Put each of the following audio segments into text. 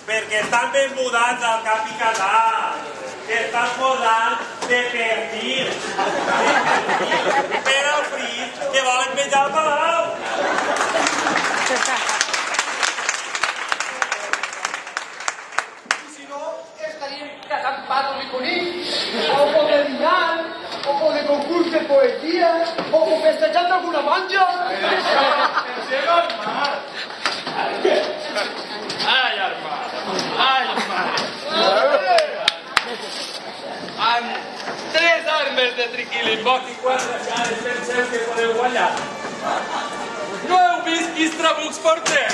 Perquè estan ben mudats al cap i casat, que estan posant de perfil per al fris que volen menjar al palau. I si no, estaríem casant patos i conills, o de dinar, o de concurs de poesia, o festejant alguna manja. Això és normal. Ai, armada. Amb 3 armes de triquilimboc i 4 cares penseu que podeu guanyar. No heu vist quins trabucs porteu?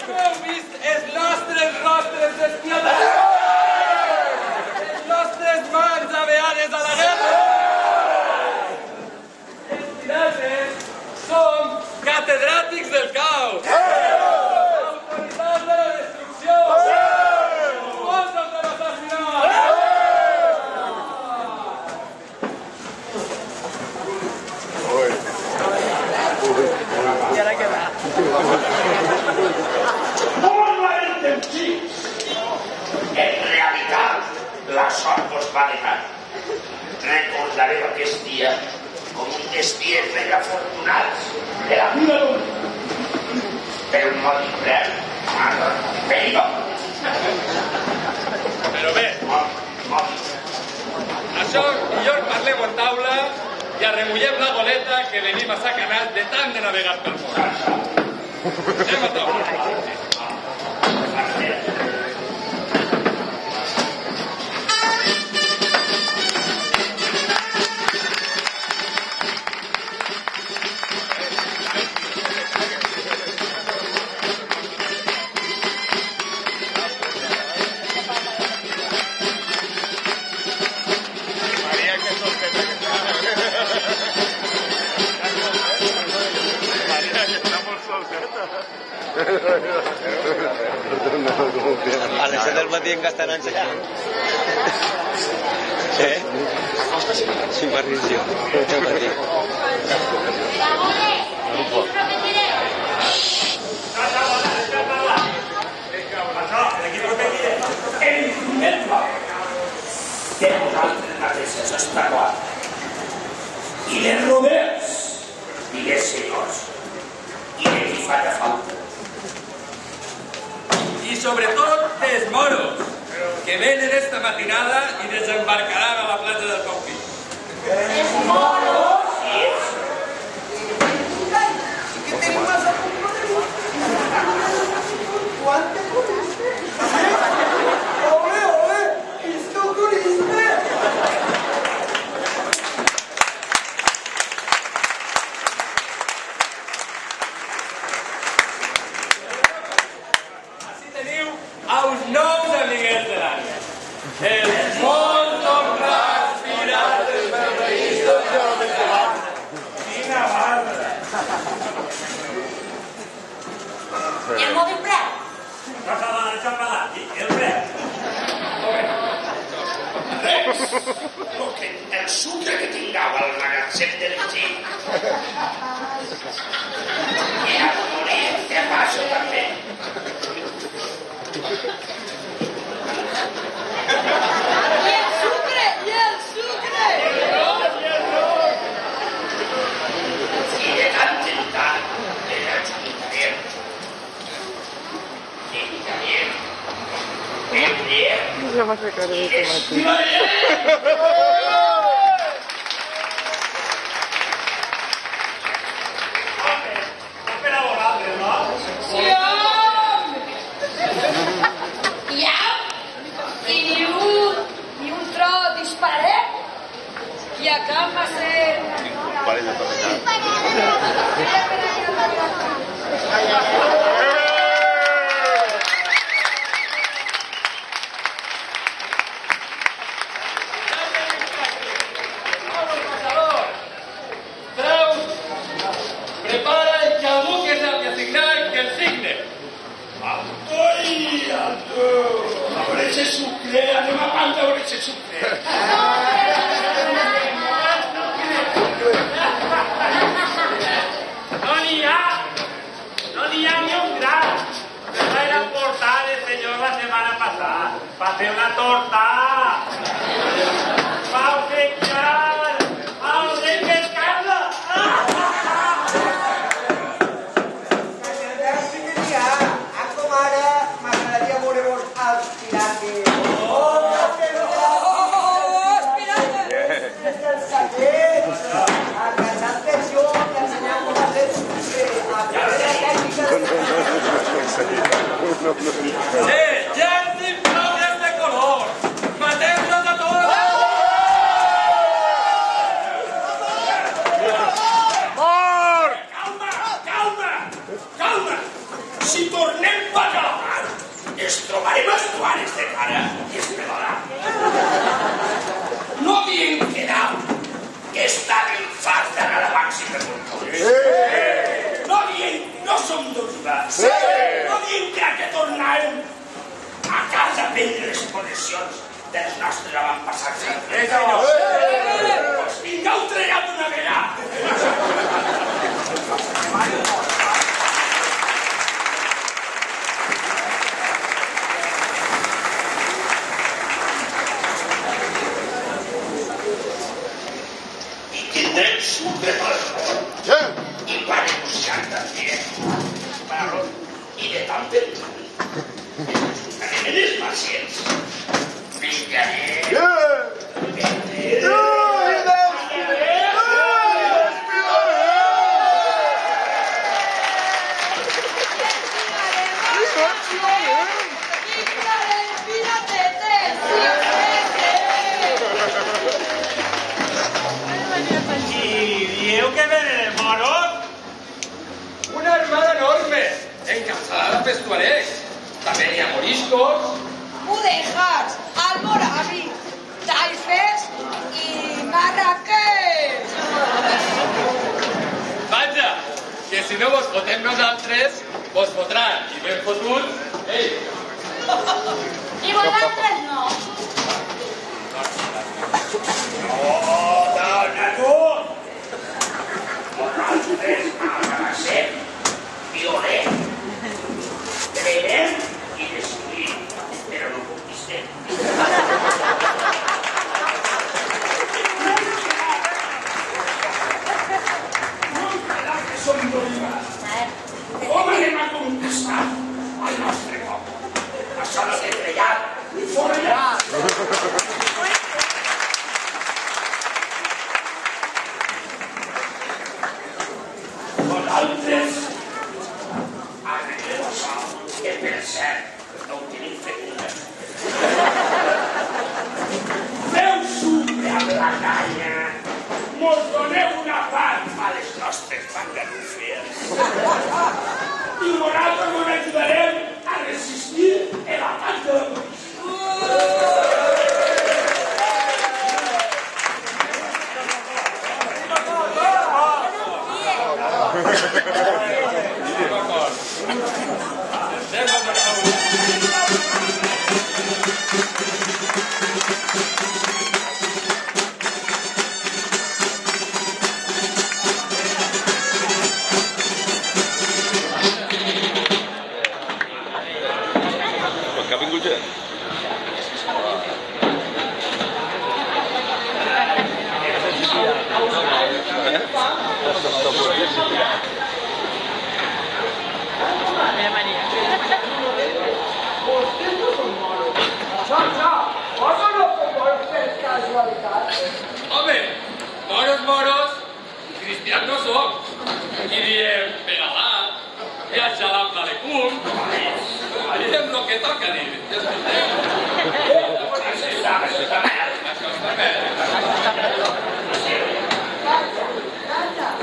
No heu vist els nostres rostres despiadats? Les nostres mans aveades a la guerra? Els pirates som catedràtics del caos. Autoritats de la destrucció. Esposos de l'assassinat. I ara què va? Com la entencis? En realitat, la sort vos va negar. Recordareu aquest dia com un dels dies més afortunats de la vida d'un. Però no dic però Però bé, això millor parlem en taula i arremullem la goleta que venim a sacanar de tant de navegar pel món. Anem a taula. A les 7 del matí encara estan ensenyant. Sin barrició. de vosaltres mateixes està clar. I dels roders, i dels senyors, i de qui fa falta. I sobretot dels moros, que venen esta matinada i desembarcaran a la platja del Confí. Els moros? Sí. ¿Qué te pasa con ¿Cuánto corriste? ¡Ole, ole! ¿Esto corriste? Així teniu els nous amiguets de l'àrea. Els molt honrats pirates berberistes de la Mediterrània. Quina barra! I el mòbil preu? No s'ha de deixar parar, el preu. Res! El sucre que tingueu al magatzem de l'Egip. I al morir te passo també. I el sucre! I el sucre! I de tant en tant ens apuntarem. Dedicarem. Vendrem. Ja m'ha fet cara de tomàquet. Per a vosaltres, no? Sí, home! I au! I ni un tro dispararé i a cap va ser... Prepara el xabú que s'ha de signar i que el signe. Ai, a veure ese sucre, anem a banda a veure ese sucre. No n'hi ha ni un gram. Me l'han portat casa, para hacer una torta, para obsequiar al rey del Carla. Com ara m'agradaria veure-vos als pirates. Des del secret, a cantar pensió i ensenyar com a fer a la tècnica. Ja ens inflores de color! Mateu-nos a tots! Calma! Si tornem per mar, ens trobarem els tuares de cara i es pelarà. No diem que està ben fart d'anar a Baxi per Montcores. No diem que no som d'Uribats. No diem que ha que tornarem a casa a prendre les possessions dels nostres avantpassats. Doncs vingueu tregat una vegada. Tindrem sud de tot i per negociar també i de tant per anem en els pacients Dieu que venen els moros? Una armada enorme, encapçalada pels tuaregs. També hi ha moriscos. Mudejars, almoravi, taifes i marraquers. Vaja, que si no vos fotem nosaltres, vos fotran i ben fotuts ells. I vosaltres no. Nosaltres abracem, violem, creem i destruïm, però no conquistem. Que som d'Olivars. Com anem a conquistar el nostre poble? Això no té trellat ni forrellat. Nosaltres arreglem això, que per cert no ho tenim fet una. Feu sucre amb la canya, mos doneu una part a les nostres pangarufes. I nosaltres us ajudarem a resistir l'atac de la policia. Home, moros, cristians no som. I diem, pegalà, i aixalam l'alecum, i diem el que toca dir. Ja escolteu. Això està bé.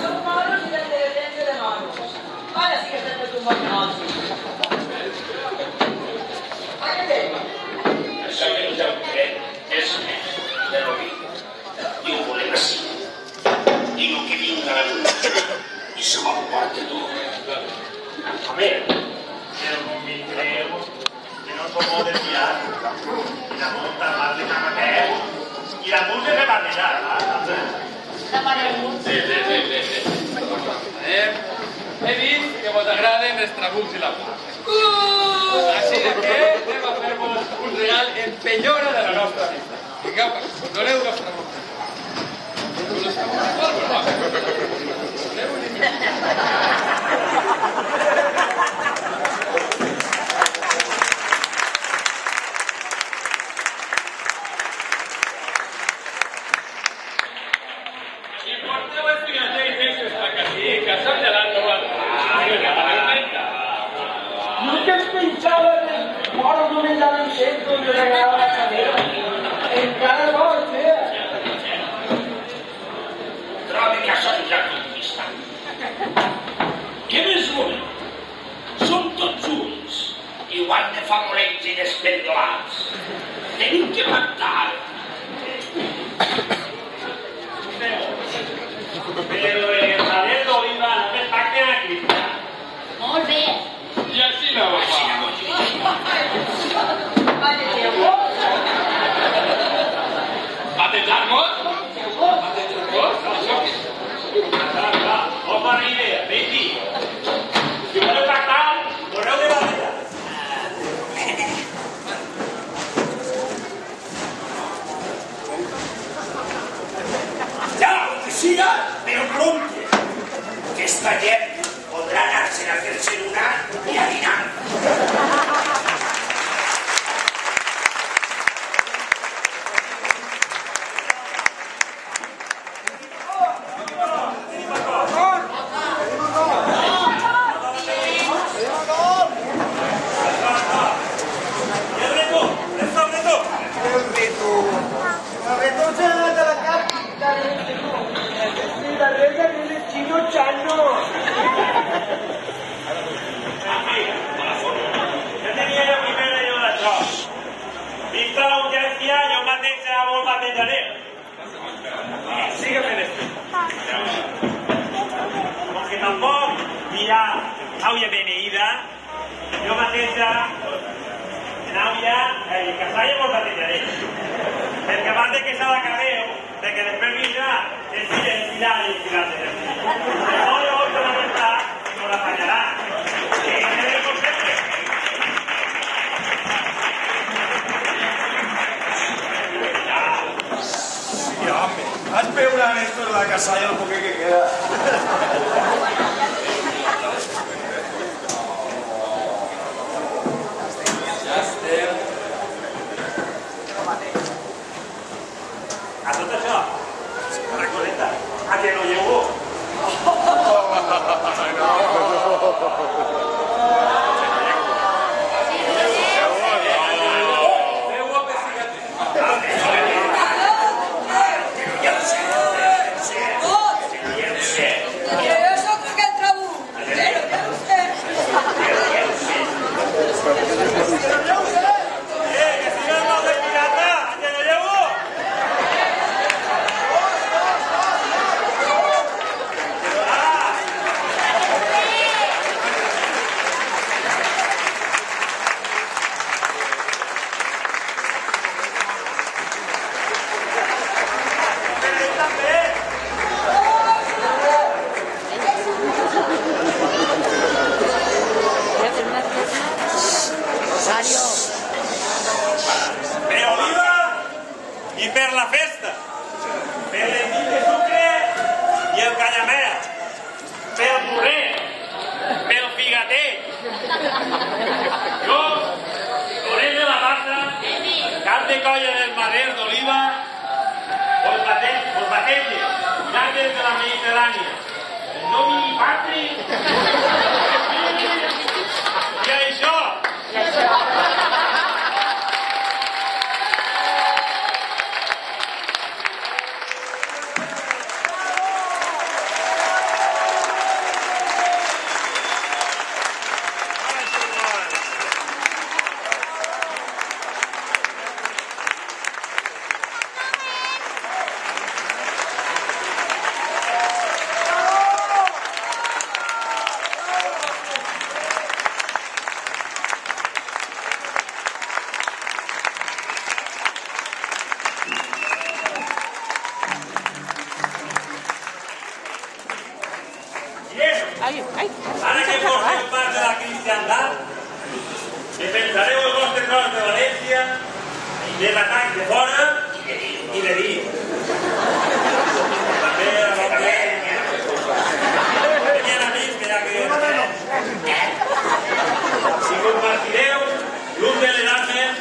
Som moros i descendència de moros. Ara sí que estem fet un bon negoci. Això que us heu tret és més de lo que i ho volem així. I no que vinga la llum i se m'emporta tu. Home, el vindreu, que no som molt desviats. I la molta mal de camateu. I la música de barrejar. Sí. He vist que vos agraden els trabucs i la pau. Així que anem a fer-vos senyora de la nostra vista. Vingueu, doneu-nos una volta. I porteu els figaters eixos per aquí, que són de l'Àndola. No que es pensava que els moros no menjaven sempre on els agradava la cadera. Encara no, tia. Trobi que són ja conquistat. Què més vull? Som tots ulls, igual de famolents i despendolats. Tenim que pactar. Però el Javier d'Oliva no me pacten a Cristià. Molt bé. I així no va. Batejar-nos? Batejar-nos? Això què? No fa ni idea, vegi. Si voleu pactar, doneu de batalla. Ja, que siga, però prompte. Aquesta gent podrà anar-se'n a fer-se una i a dinar. La retorça de la capital de la reina del chino chano. Ja tenia la primera jo d'això. Vista l'audiència, jo mateix serà molt batejaré. Sigue fent esto. Com que tampoc hi ha àuia beneïda, jo mateixa en àuia i casalla molt batejaré. Perquè abans de que s'ha d'acabeu, perquè després vindrà el fill i el filat de Jesús. No, llavors se va pensar i no l'apanyarà. Que quede con sempre. Sí, hombre, haz peor esto en la casa ya lo poco que queda. A tot això, Recoleta, a que no llevo. Pero yo soy que el trabú. Pero ya usted. Que si no no soy pirata, a que no llevo. Per Oliva i per la festa, per l'envit de sucre i el canyamel, pel burrer, pel figater. Jo, Torell de la Bassa, cap de colla del Mader d'Oliva, us batege, llàgrimes de la Mediterrània, en nomini patri i això. Ara que formeu part de la cristiandat, que pensareu els vostres cors de València i de l'atac de fora i de dins. També a la Catalunya. Tenien amics que ja que... Si compartireu l'ús de les armes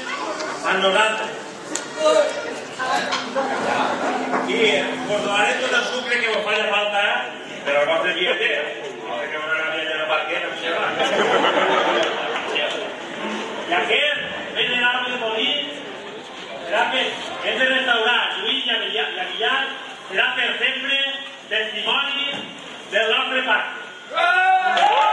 amb nosaltres. I us donaré tot el sucre que us faci falta per als vostres viatgers. No sé que una viatgera no perquè no sé va. I aquest és l'arma de morir, serà que és de restaurar Lluís i Aguilar, serà per sempre testimoni del nostre pacte.